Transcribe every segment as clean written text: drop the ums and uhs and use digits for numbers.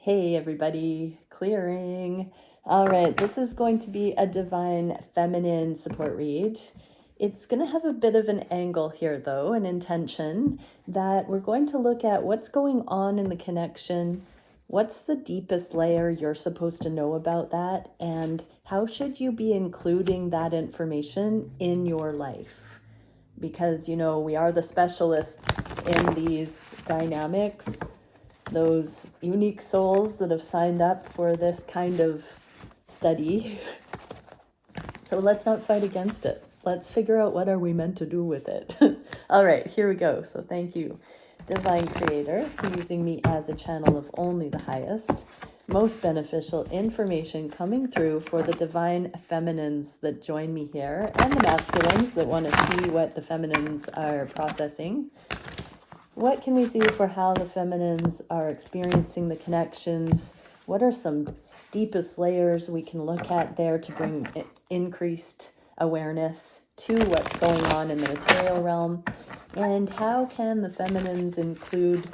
Hey everybody, clearing. All right, this is going to be a divine feminine support read. It's going to have a bit of an angle here though, an intention that we're going to look at what's going on in the connection, what's the deepest layer you're supposed to know about that, and how should you be including that information in your life? Because, you know, we are the specialists in these dynamics, those unique souls that have signed up for this kind of study. So let's not fight against it. Let's figure out what are we meant to do with it. All right, here we go. So thank you, Divine Creator, for using me as a channel of only the highest, most beneficial information coming through for the divine feminines that join me here and the masculines that want to see what the feminines are processing. What can we see for how the feminines are experiencing the connections? What are some deepest layers we can look at there to bring increased awareness to what's going on in the material realm? And how can the feminines include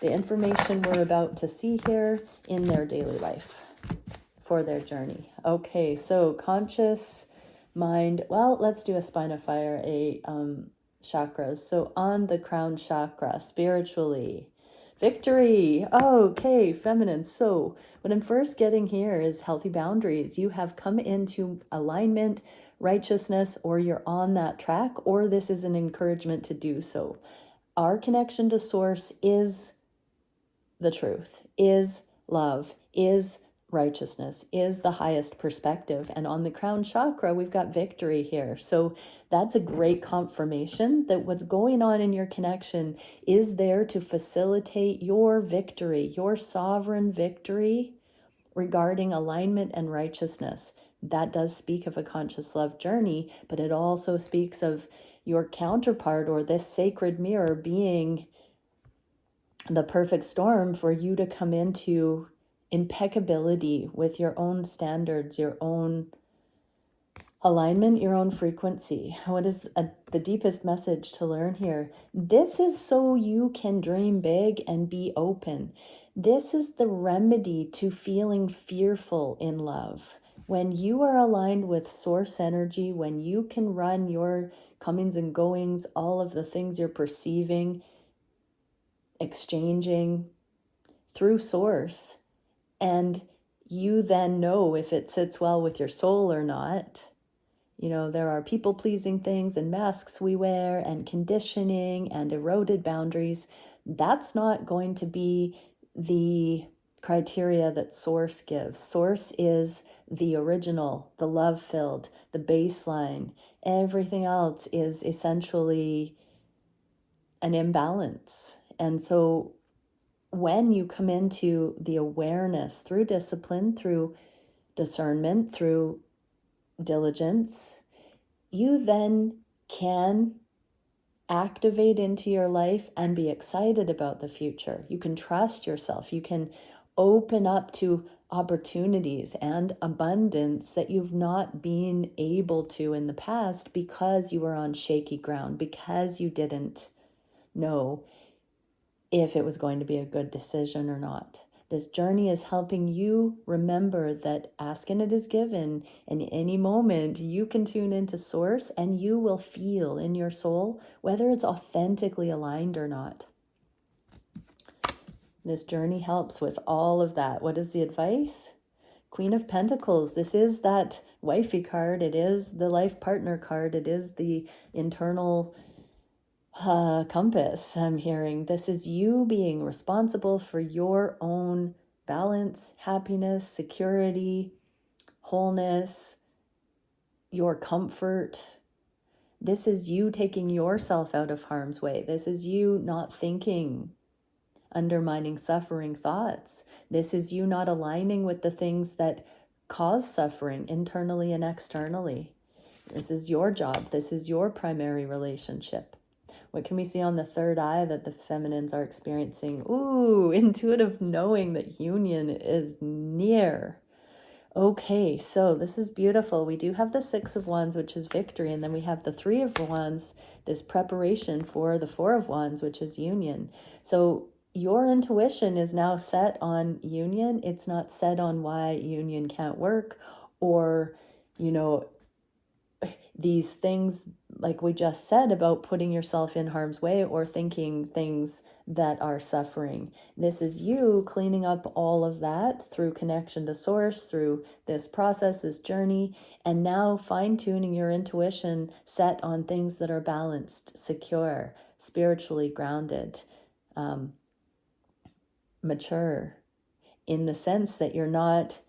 the information we're about to see here in their daily life for their journey? Okay, so conscious mind. Well, let's do a spine of fire, chakras. So on the crown chakra, spiritually, victory. Okay, feminine. So what I'm first getting here is healthy boundaries. You have come into alignment, righteousness, or you're on that track, or this is an encouragement to do so. Our connection to source is the truth, is love, is righteousness, is the highest perspective. And on the crown chakra, we've got victory here. So that's a great confirmation that what's going on in your connection is there to facilitate your victory, your sovereign victory regarding alignment and righteousness. That does speak of a conscious love journey, but it also speaks of your counterpart or this sacred mirror being the perfect storm for you to come into impeccability with your own standards, your own alignment, your own frequency. What is the deepest message to learn here? This is so you can dream big and be open. This is the remedy to feeling fearful in love. When you are aligned with source energy, when you can run your comings and goings, all of the things you're perceiving, exchanging through source, and you then know if it sits well with your soul or not. You know, there are people-pleasing things and masks we wear and conditioning and eroded boundaries. That's not going to be the criteria that source gives. Source is the original, the love-filled, the baseline. Everything else is essentially an imbalance. And so when you come into the awareness through discipline, through discernment, through diligence, you then can activate into your life and be excited about the future. You can trust yourself. You can open up to opportunities and abundance that you've not been able to in the past because you were on shaky ground, because you didn't know if it was going to be a good decision or not. This journey is helping you remember that ask and it is given. And any moment you can tune into source and you will feel in your soul whether it's authentically aligned or not. This journey helps with all of that. What is the advice? Queen of Pentacles. This is that wifey card. It is the life partner card. It is the internal compass. I'm hearing this is you being responsible for your own balance, happiness, security, wholeness, your comfort. This is you taking yourself out of harm's way. This is you not thinking undermining suffering thoughts. This is you not aligning with the things that cause suffering internally and externally. This is your job. This is your primary relationship. What can we see on the third eye that the feminines are experiencing? Ooh, intuitive knowing that union is near. Okay, so this is beautiful. We do have the Six of Wands, which is victory, and then we have the Three of Wands, this preparation for the Four of Wands, which is union. So your intuition is now set on union. It's not set on why union can't work, or, you know, these things like we just said about putting yourself in harm's way or thinking things that are suffering. This is you cleaning up all of that through connection to source, through this process, this journey, and now fine-tuning your intuition set on things that are balanced, secure, spiritually grounded, mature, in the sense that you're not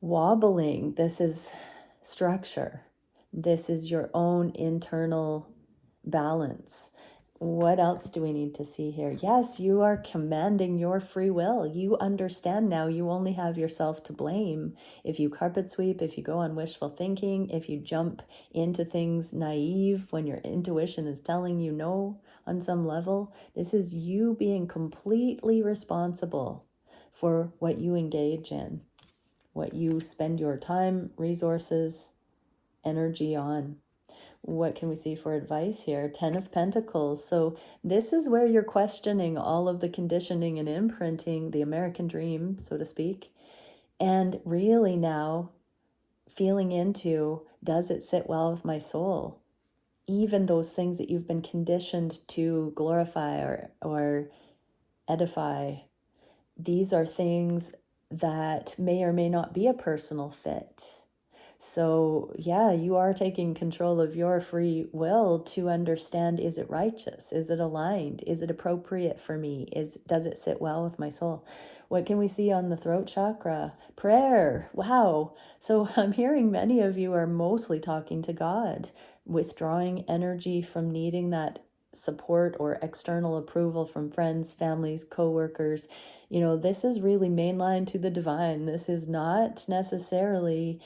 wobbling. This is structure. This is your own internal balance. What else do we need to see here? Yes, you are commanding your free will. You understand now you only have yourself to blame. If you carpet sweep, if you go on wishful thinking, if you jump into things naive when your intuition is telling you no on some level, this is you being completely responsible for what you engage in, what you spend your time, resources, energy on. What can we see for advice here? 10 of Pentacles. So this is where you're questioning all of the conditioning and imprinting, the American dream, so to speak, and really now feeling into, does it sit well with my soul? Even those things that you've been conditioned to glorify or edify, these are things that may or may not be a personal fit. So yeah, you are taking control of your free will to understand, is it righteous? Is it aligned? Is it appropriate for me? Does it sit well with my soul? What can we see on the throat chakra? Prayer. Wow. So I'm hearing many of you are mostly talking to God, withdrawing energy from needing that support or external approval from friends, families, co-workers. You know, this is really mainline to the divine. This is not necessarily,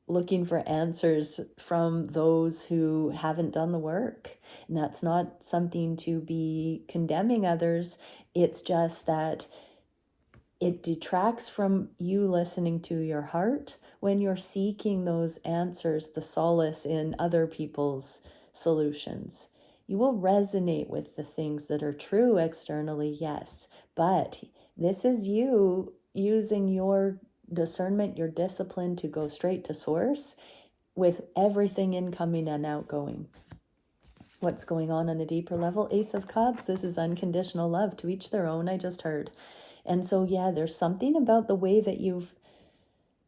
looking for answers from those who haven't done the work. And that's not something to be condemning others. It's just that it detracts from you listening to your heart when you're seeking those answers, the solace in other people's solutions. You will resonate with the things that are true externally, yes, but this is you using your discernment, your discipline to go straight to source with everything incoming and outgoing. What's going on a deeper level? Ace of Cups. This is unconditional love. To each their own, I just heard. And so, yeah, there's something about the way that you've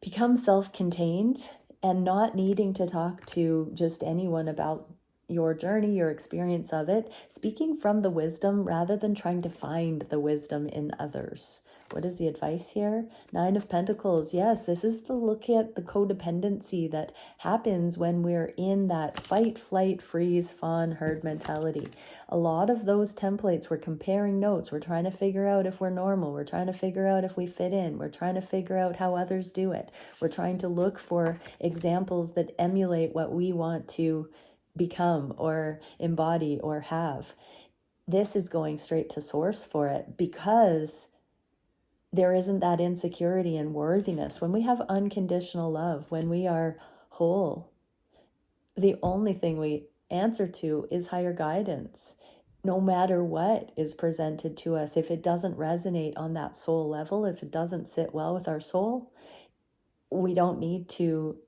become self-contained and not needing to talk to just anyone about your journey, your experience of it, speaking from the wisdom rather than trying to find the wisdom in others. What is the advice here? 9 of Pentacles. Yes, this is the look at the codependency that happens when we're in that fight, flight, freeze, fawn, herd mentality. A lot of those templates, we're comparing notes. We're trying to figure out if we're normal. We're trying to figure out if we fit in. We're trying to figure out how others do it. We're trying to look for examples that emulate what we want to become or embody or have. This is going straight to source for it because there isn't that insecurity and worthiness. When we have unconditional love, when we are whole, the only thing we answer to is higher guidance. No matter what is presented to us, if it doesn't resonate on that soul level, if it doesn't sit well with our soul, we don't need to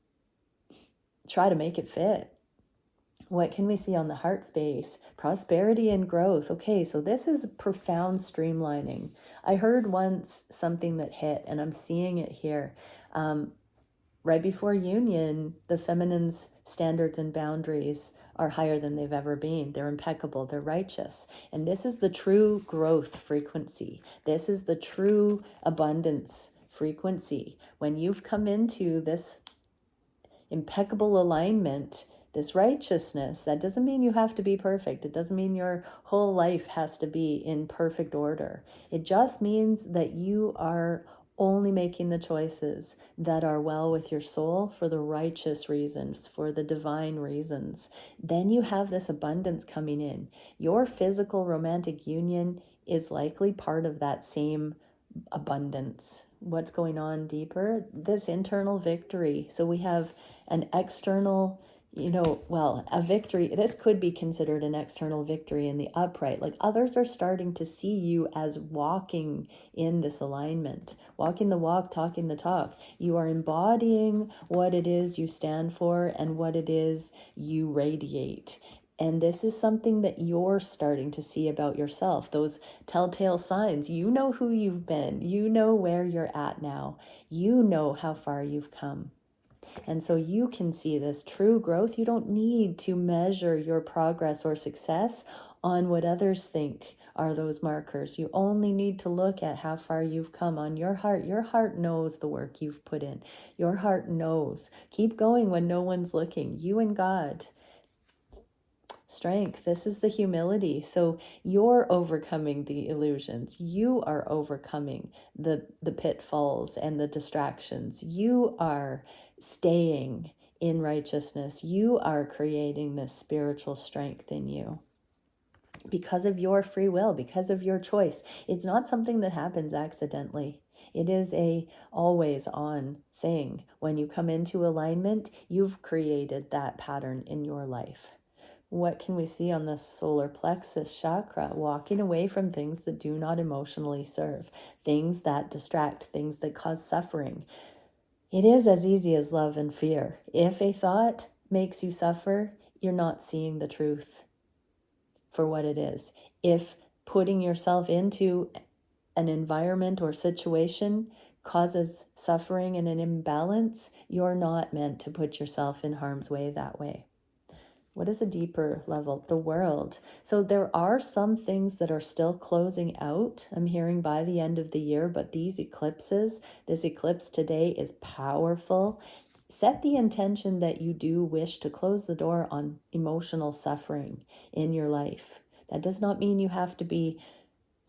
try to make it fit. What can we see on the heart space? Prosperity and growth. Okay, so this is profound streamlining. I heard once something that hit, and I'm seeing it here. Right before union, the feminine's standards and boundaries are higher than they've ever been. They're impeccable. They're righteous. And this is the true growth frequency. This is the true abundance frequency. When you've come into this impeccable alignment, this righteousness, that doesn't mean you have to be perfect. It doesn't mean your whole life has to be in perfect order. It just means that you are only making the choices that are well with your soul for the righteous reasons, for the divine reasons. Then you have this abundance coming in. Your physical romantic union is likely part of that same abundance. What's going on deeper? This internal victory. So we have an external, well, a victory, this could be considered an external victory in the upright. Like others are starting to see you as walking in this alignment, walking the walk, talking the talk. You are embodying what it is you stand for and what it is you radiate. And this is something that you're starting to see about yourself, those telltale signs. You know who you've been. You know where you're at now. You know how far you've come. And so you can see this true growth. You don't need to measure your progress or success on what others think are those markers. You only need to look at how far you've come on your heart. Your heart knows the work you've put in. Your heart knows. Keep going when no one's looking. You and God. Strength. This is the humility. So you're overcoming the illusions. You are overcoming the pitfalls and the distractions. You are staying in righteousness. You are creating this spiritual strength in you because of your free will, because of your choice. It's not something that happens accidentally. It is a always on thing. When you come into alignment, you've created that pattern in your life. What can we see on the solar plexus chakra? Walking away from things that do not emotionally serve, things that distract, things that cause suffering. It is as easy as love and fear. If a thought makes you suffer, you're not seeing the truth for what it is. If putting yourself into an environment or situation causes suffering and an imbalance, you're not meant to put yourself in harm's way that way. What is a deeper level? The world. So there are some things that are still closing out, I'm hearing, by the end of the year, but these eclipses, this eclipse today is powerful. Set the intention that you do wish to close the door on emotional suffering in your life. That does not mean you have to be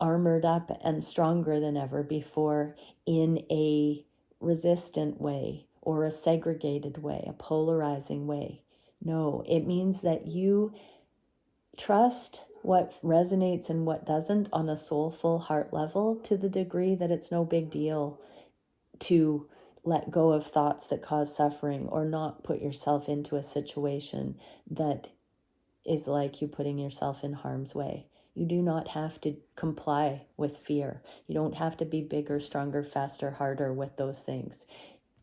armored up and stronger than ever before in a resistant way or a segregated way, a polarizing way. No, it means that you trust what resonates and what doesn't on a soulful heart level to the degree that it's no big deal to let go of thoughts that cause suffering or not put yourself into a situation that is like you putting yourself in harm's way. You do not have to comply with fear. You don't have to be bigger, stronger, faster, harder with those things.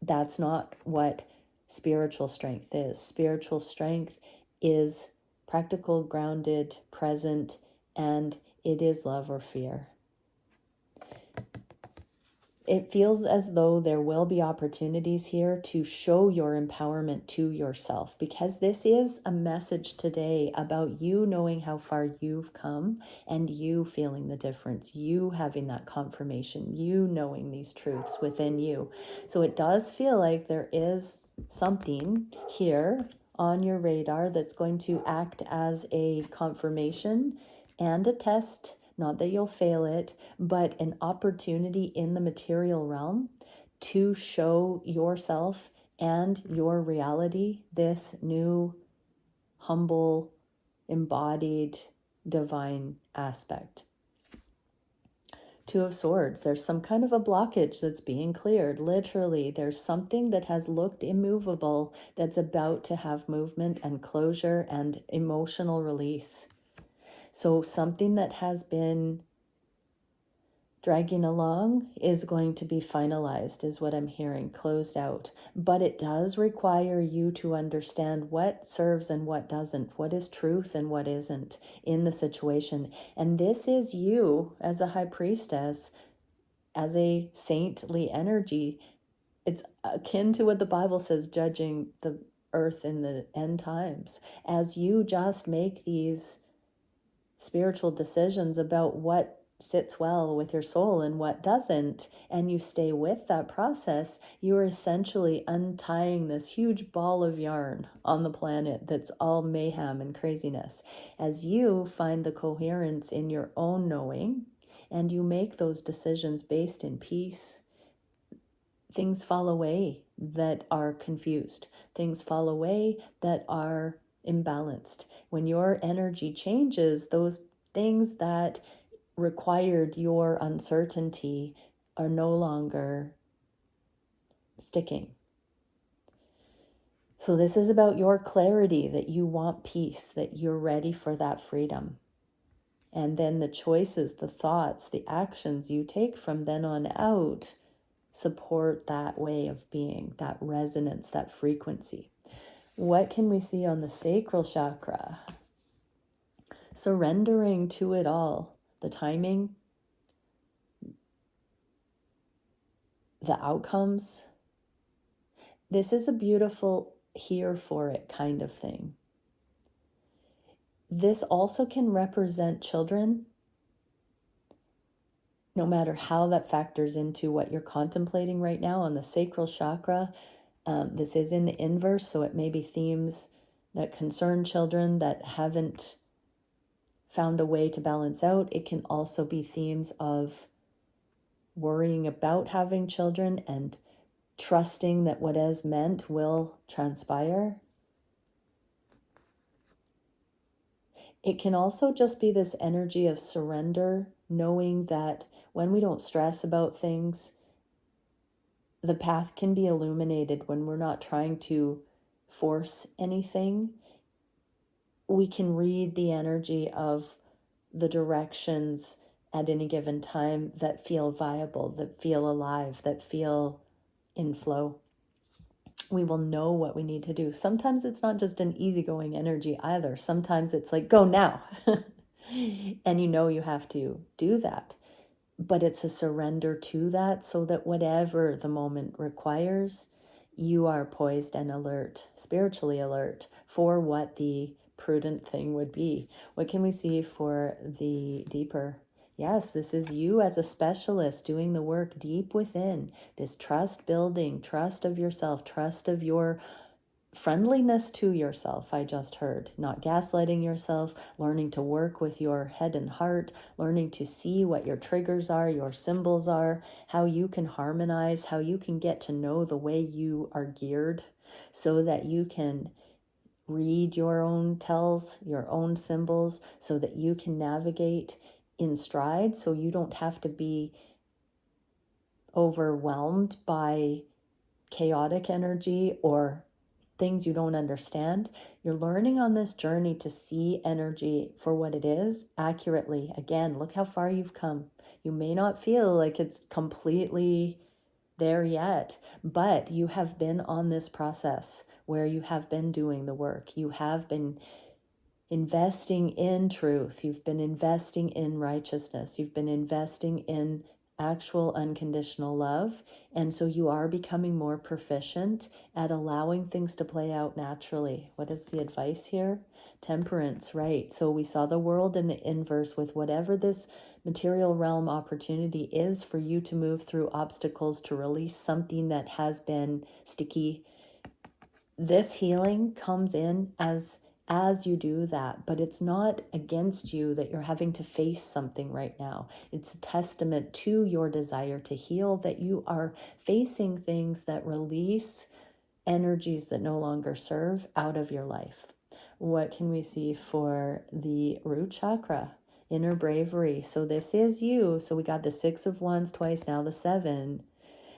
That's not what spiritual strength is. Spiritual strength is practical, grounded, present, and it is love or fear. It feels as though there will be opportunities here to show your empowerment to yourself, because this is a message today about you knowing how far you've come and you feeling the difference, you having that confirmation, you knowing these truths within you. So it does feel like there is something here on your radar that's going to act as a confirmation and a test. Not that you'll fail it, but an opportunity in the material realm to show yourself and your reality this new, humble, embodied, divine aspect. Two of Swords, there's some kind of a blockage that's being cleared. Literally, there's something that has looked immovable that's about to have movement and closure and emotional release. So something that has been dragging along is going to be finalized, is what I'm hearing, closed out. But it does require you to understand what serves and what doesn't, what is truth and what isn't in the situation. And this is you as a high priestess, as a saintly energy. It's akin to what the Bible says, judging the earth in the end times. As you just make these spiritual decisions about what sits well with your soul and what doesn't, and you stay with that process, you're essentially untying this huge ball of yarn on the planet that's all mayhem and craziness. As you find the coherence in your own knowing and you make those decisions based in peace, things fall away that are confused. Things fall away that are imbalanced. When your energy changes, those things that required your uncertainty are no longer sticking. So this is about your clarity, that you want peace, that you're ready for that freedom. And then the choices, the thoughts, the actions you take from then on out support that way of being, that resonance, that frequency. What can we see on the sacral chakra? Surrendering to it all, the timing, the outcomes. This is a beautiful here for it kind of thing. This also can represent children, no matter how that factors into what you're contemplating right now on the sacral chakra. This is in the inverse, so it may be themes that concern children that haven't found a way to balance out. It can also be themes of worrying about having children and trusting that what is meant will transpire. It can also just be this energy of surrender, knowing that when we don't stress about things, the path can be illuminated when we're not trying to force anything. We can read the energy of the directions at any given time that feel viable, that feel alive, that feel in flow. We will know what we need to do. Sometimes it's not just an easygoing energy either. Sometimes it's like, go now. And you know you have to do that. But it's a surrender to that so that whatever the moment requires, you are poised and alert, spiritually alert for what the prudent thing would be. What can we see for the deeper? Yes, this is you as a specialist doing the work deep within, this trust building, trust of yourself, trust of your friendliness to yourself. I just heard, not gaslighting yourself, learning to work with your head and heart, learning to see what your triggers are, your symbols are, how you can harmonize, how you can get to know the way you are geared so that you can read your own tells, your own symbols, so that you can navigate in stride, so you don't have to be overwhelmed by chaotic energy or things you don't understand. You're learning on this journey to see energy for what it is accurately. Again, look how far you've come. You may not feel like it's completely there yet, but you have been on this process where you have been doing the work. You have been investing in truth. You've been investing in righteousness. You've been investing in actual unconditional love. And so you are becoming more proficient at allowing things to play out naturally. What is the advice here? Temperance, right? So we saw the world in the inverse with whatever this material realm opportunity is for you to move through obstacles, to release something that has been sticky. This healing comes in as you do that, but it's not against you that you're having to face something right now. It's a testament to your desire to heal, that you are facing things that release energies that no longer serve out of your life. What can we see for the root chakra? Inner bravery. So this is you. So we got the 6 of Wands twice, now the 7.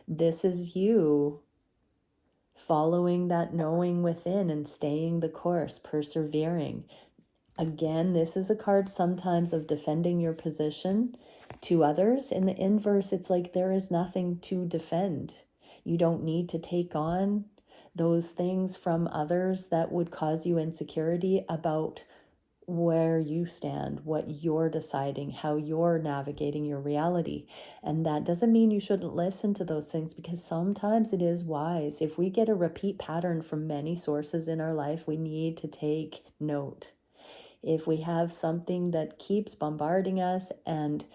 This is you following that knowing within and staying the course, persevering. Again, this is a card sometimes of defending your position to others. In the inverse, it's like there is nothing to defend. You don't need to take on those things from others that would cause you insecurity about where you stand, what you're deciding, how you're navigating your reality. And that doesn't mean you shouldn't listen to those things, because sometimes it is wise. If we get a repeat pattern from many sources in our life, we need to take note. If we have something that keeps bombarding us and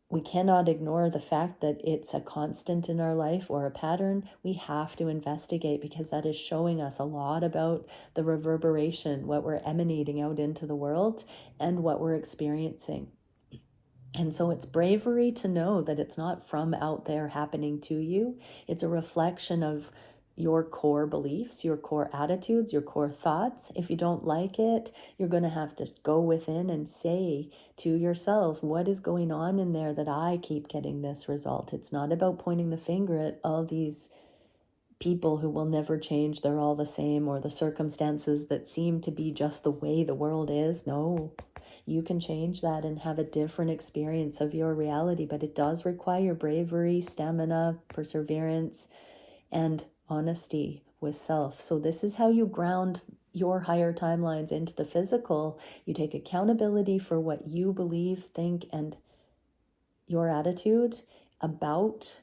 we cannot ignore the fact that it's a constant in our life or a pattern, we have to investigate, because that is showing us a lot about the reverberation, what we're emanating out into the world and what we're experiencing. And so it's bravery to know that it's not from out there happening to you. It's a reflection of your core beliefs, your core attitudes, your core thoughts. If you don't like it, you're going to have to go within and say to yourself, what is going on in there that I keep getting this result? It's not about pointing the finger at all these people who will never change, they're all the same, or the circumstances that seem to be just the way the world is. No, you can change that and have a different experience of your reality, but it does require bravery, stamina, perseverance, and honesty with self. So this is how you ground your higher timelines into the physical. You take accountability for what you believe, think, and your attitude about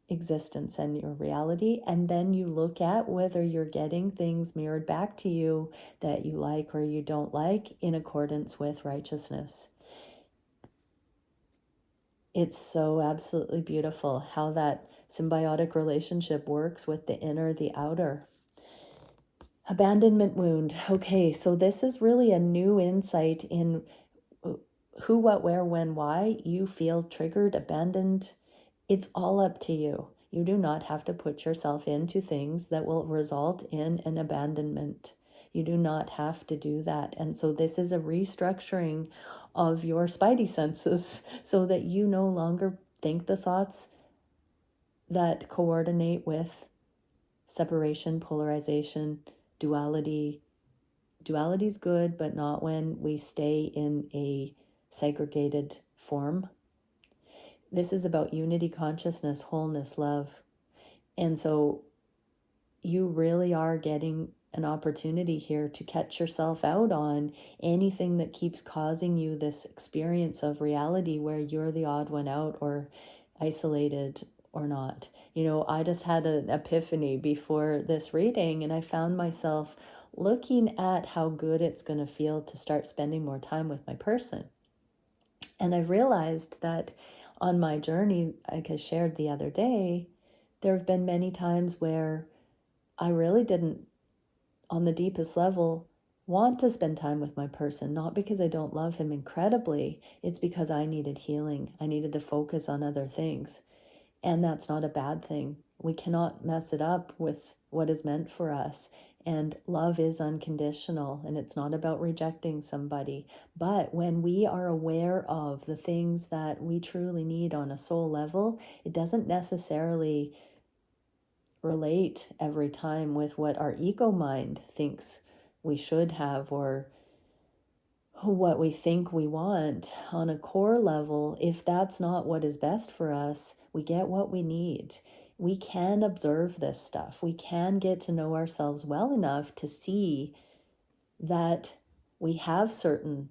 existence and your reality, and then you look at whether you're getting things mirrored back to you that you like or you don't like in accordance with righteousness. It's so absolutely beautiful how that symbiotic relationship works with the inner, the outer. Abandonment wound. Okay, so this is really a new insight in who, what, where, when, why you feel triggered, abandoned. It's all up to you. You do not have to put yourself into things that will result in an abandonment. You do not have to do that. And so this is a restructuring of your spidey senses so that you no longer think the thoughts that coordinate with separation, polarization, duality. Duality is good, but not when we stay in a segregated form. This is about unity, consciousness, wholeness, love. And so you really are getting an opportunity here to catch yourself out on anything that keeps causing you this experience of reality where you're the odd one out or isolated or not. You know, I just had an epiphany before this reading, and I found myself looking at how good it's going to feel to start spending more time with my person. And I realized that on my journey, like I shared the other day, there have been many times where I really didn't, on the deepest level, want to spend time with my person, not because I don't love him incredibly. It's because I needed healing. I needed to focus on other things. And that's not a bad thing. We cannot mess it up with what is meant for us. And love is unconditional, and it's not about rejecting somebody. But when we are aware of the things that we truly need on a soul level, it doesn't necessarily relate every time with what our ego mind thinks we should have or what we think we want. On a core level, if that's not what is best for us, we get what we need. We can observe this stuff. We can get to know ourselves well enough to see that we have certain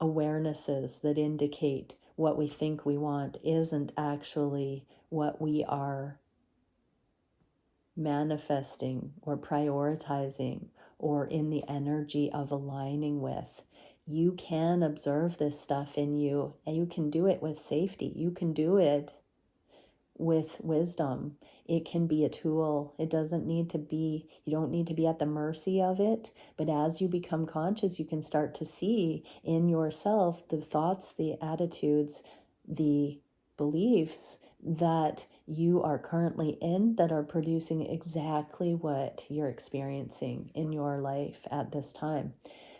awarenesses that indicate what we think we want isn't actually what we are manifesting or prioritizing or in the energy of aligning with. You can observe this stuff in you, and you can do it with safety. You can do it with wisdom. It can be a tool. It doesn't need to be, you don't need to be at the mercy of it. But as you become conscious, you can start to see in yourself the thoughts, the attitudes, the beliefs that you are currently in that are producing exactly what you're experiencing in your life at this time.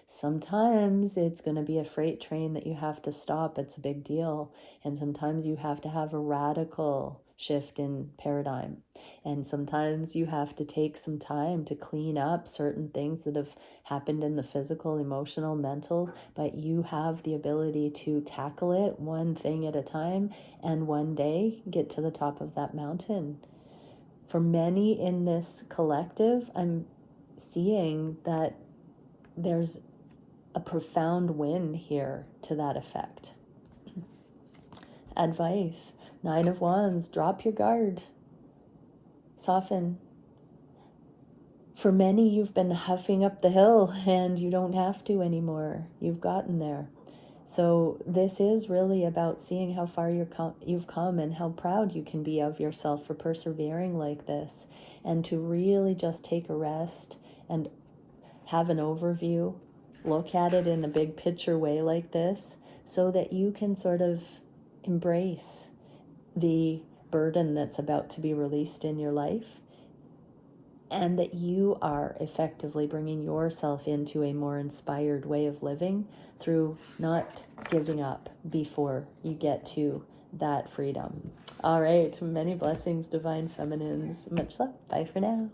Sometimes it's going to be a freight train that you have to stop. It's a big deal. And sometimes you have to have a radical shift in paradigm. And sometimes you have to take some time to clean up certain things that have happened in the physical, emotional, mental, but you have the ability to tackle it one thing at a time and one day get to the top of that mountain. For many in this collective, I'm seeing that there's a profound win here to that effect. Advice, 9 of Wands, drop your guard, soften. For many, you've been huffing up the hill and you don't have to anymore. You've gotten there. So this is really about seeing how far you've come and how proud you can be of yourself for persevering like this, and to really just take a rest and have an overview. Look at it in a big picture way like this so that you can sort of embrace the burden that's about to be released in your life, and that you are effectively bringing yourself into a more inspired way of living through not giving up before you get to that freedom. All right. Many blessings, divine feminines. Much love. Bye for now.